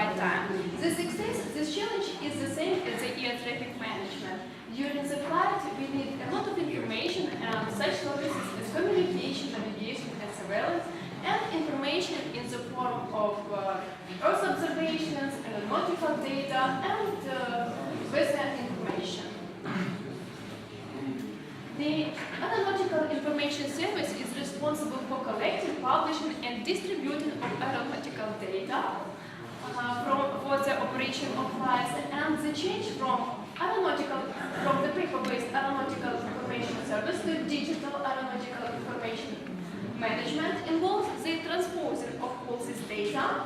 flight time. This challenge is the same as the air traffic management. During the flight, we need a lot of information and such services as communication, navigation, and surveillance, and information in the form of Earth observations, aeronautical data, and weather information. The Aeronautical Information Service is responsible for collecting, publishing, and distributing of aeronautical data for the operation of flights, and the change from the paper-based Aeronautical Information Service to digital Aeronautical Information Management involves the transposing of all this data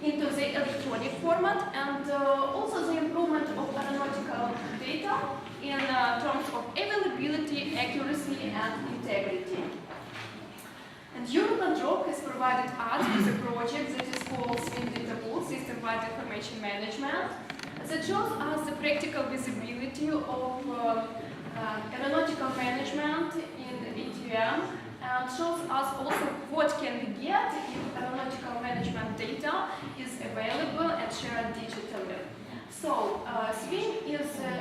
into the electronic format, and also the improvement of aeronautical data in terms of availability, accuracy, and integrity. And Eurocontrol has provided us with a project that is called SWIM Data Pool, System-Wide Information Management, that shows us the practical visibility of aeronautical management in ATM, and shows us also what can we get if aeronautical management data is available and shared digitally. So, SWIM is a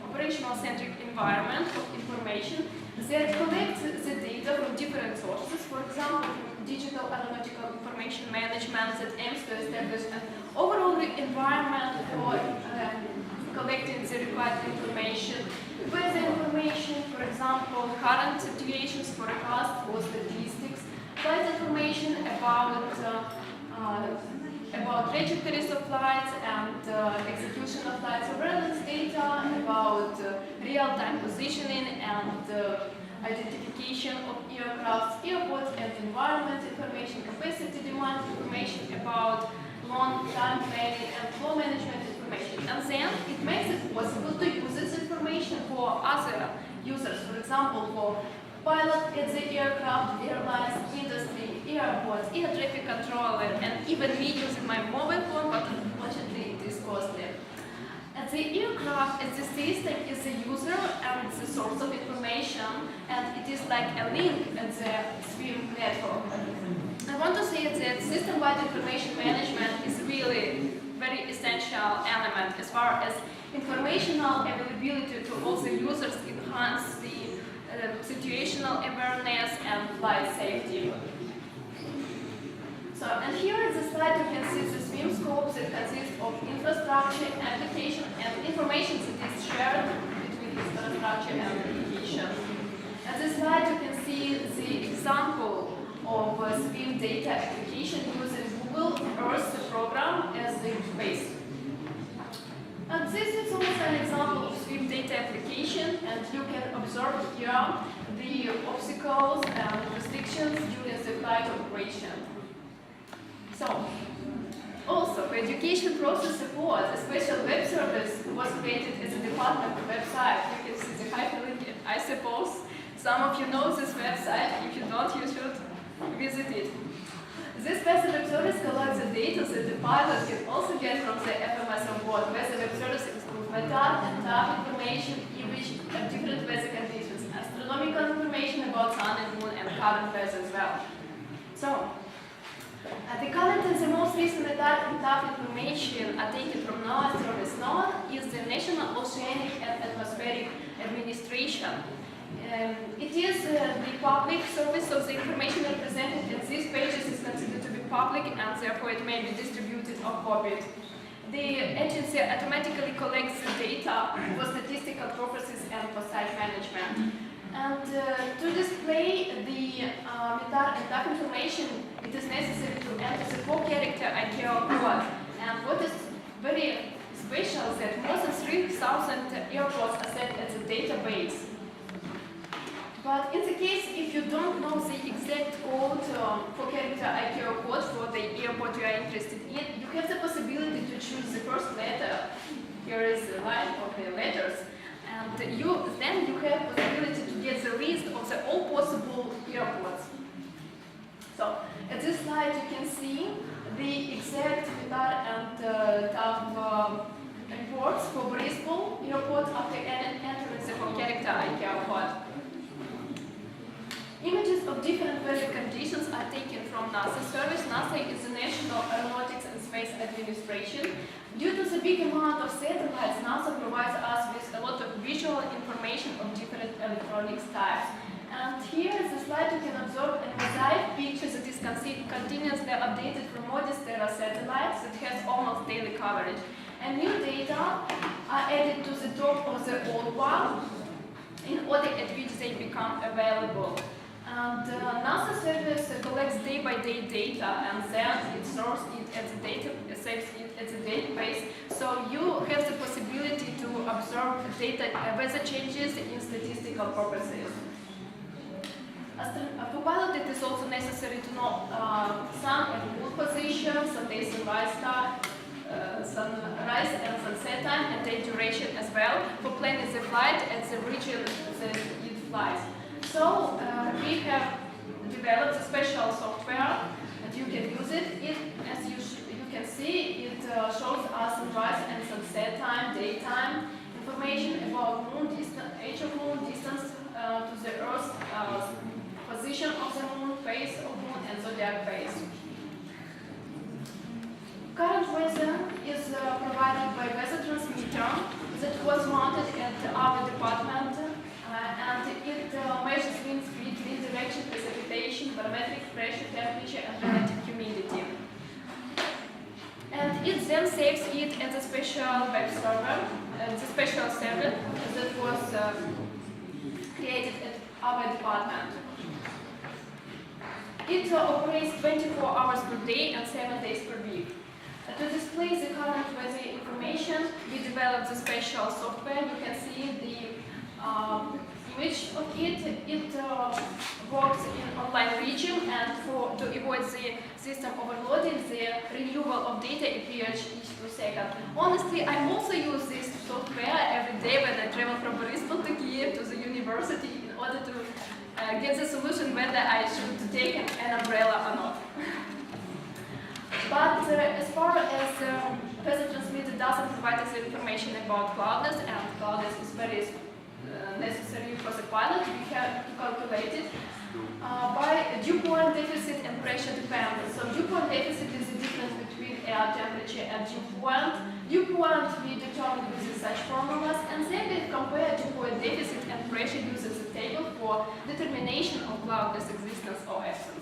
operational-centric environment of information that collects the data from different sources. For example, from digital aeronautical information management that aims to establish an overall environment for collecting the required information, weather information, for example, current situations, forecasts or statistics, flight information about trajectories of flights and execution of flight surveillance data, about real-time positioning and identification of aircraft, airports and environment information, capacity demand information, about long-time planning and flow management information. And then it makes it possible to use this information for other users, for example, for pilot at the aircraft, airlines, industry, airports, air traffic controller, and even me using my mobile phone, but unfortunately it is costly. And the aircraft as the system is the user and the source of information, and it is like a link at the SWIM platform. I want to say that system-wide information management is really very essential element as far as informational availability to all the users, enhance the situational awareness and flight safety. So, and here is the slide you can see the SWIM scope that consists of infrastructure, application, and information that is shared between infrastructure and application. At this slide you can see the example of a SWIM data application using Google Earth program as the base. And this is also an example of SWIM data application, and you can observe here the obstacles and restrictions during the flight operation. So, also for education process support, a special web service was created as a department website. You can see the hyperlink, I suppose. Some of you know this website. If you don't, you should visit it. This special web service collects the data that the pilot can also get from the FMS on board. Weather web service includes weather and time information, which have different weather conditions, astronomical information about sun and moon, and current weather as well. So, the current and the most recent data information taken from NOAA service. NOAA is the National Oceanic and Atmospheric Administration. It is the public service, so the information represented in these pages is considered to be public, and therefore it may be distributed or copied. The agency automatically collects the data for statistical purposes and for site management. And to display the METAR and TAP information, it is necessary to enter the 4-character ICAO code. And what is very special is that more than 3,000 airports are set as a database. But in the case, if you don't know the exact code, 4-character ICAO code for the airport you are interested in, you have the possibility to choose the first letter. Here is the line of the letters. And then you have the possibility to get the list of the all possible airports. So at this slide you can see the exact METAR and TAP reports for Bristol airport after entering the 4-character ICAO code. Images of different weather conditions are taken from NASA service. NASA is the National Aeronautics and Space Administration. Due to the big amount of satellites, NASA provides us with a lot of visual information of different electronics types. And here is the slide you can observe a mosaic picture that is continuously updated from Modis-Terra satellites that has almost daily coverage. And new data are added to the top of the old one in order at which they become available. And NASA service collects day-by-day data and then it stores it at the data, saves it at the database. So you have the possibility to observe data weather changes in statistical purposes. For pilot, it is also necessary to know sun and moon position, sunday sunrise and sunset time, and day duration as well for planning the flight and the region that it flies. So we have developed a special software and you can use it. As you can see, it shows us sunrise and sunset time, daytime, information about moon, age of moon, distance to the Earth, position of the moon, phase of moon, and zodiac phase. Current weather is provided by weather transmitter that was mounted at our department, and it measures wind speed, wind direction, precipitation, barometric pressure, temperature, and relative humidity. And it then saves it as a special web server, the special server that was created at our department. It operates 24 hours per day and 7 days per week. To display the current weather information, we developed the special software. You can see the image of it. It works in online region, and to avoid the system overloading, the renewal of data appears each 2 seconds. Honestly, I also use this software every day when I travel from Boryspil to Kiev to the university in order to get the solution whether I should take an umbrella or not. But as far as weather transmitter doesn't provide us information about cloudness, and cloudness is very necessary for the pilot, we have to calculate it by dew point deficit and pressure dependence. So dew point deficit is the difference between air temperature and dew point. Dew point we determine using such formulas, and then we compare dew point deficit and pressure using the table for determination of cloudness existence or absence.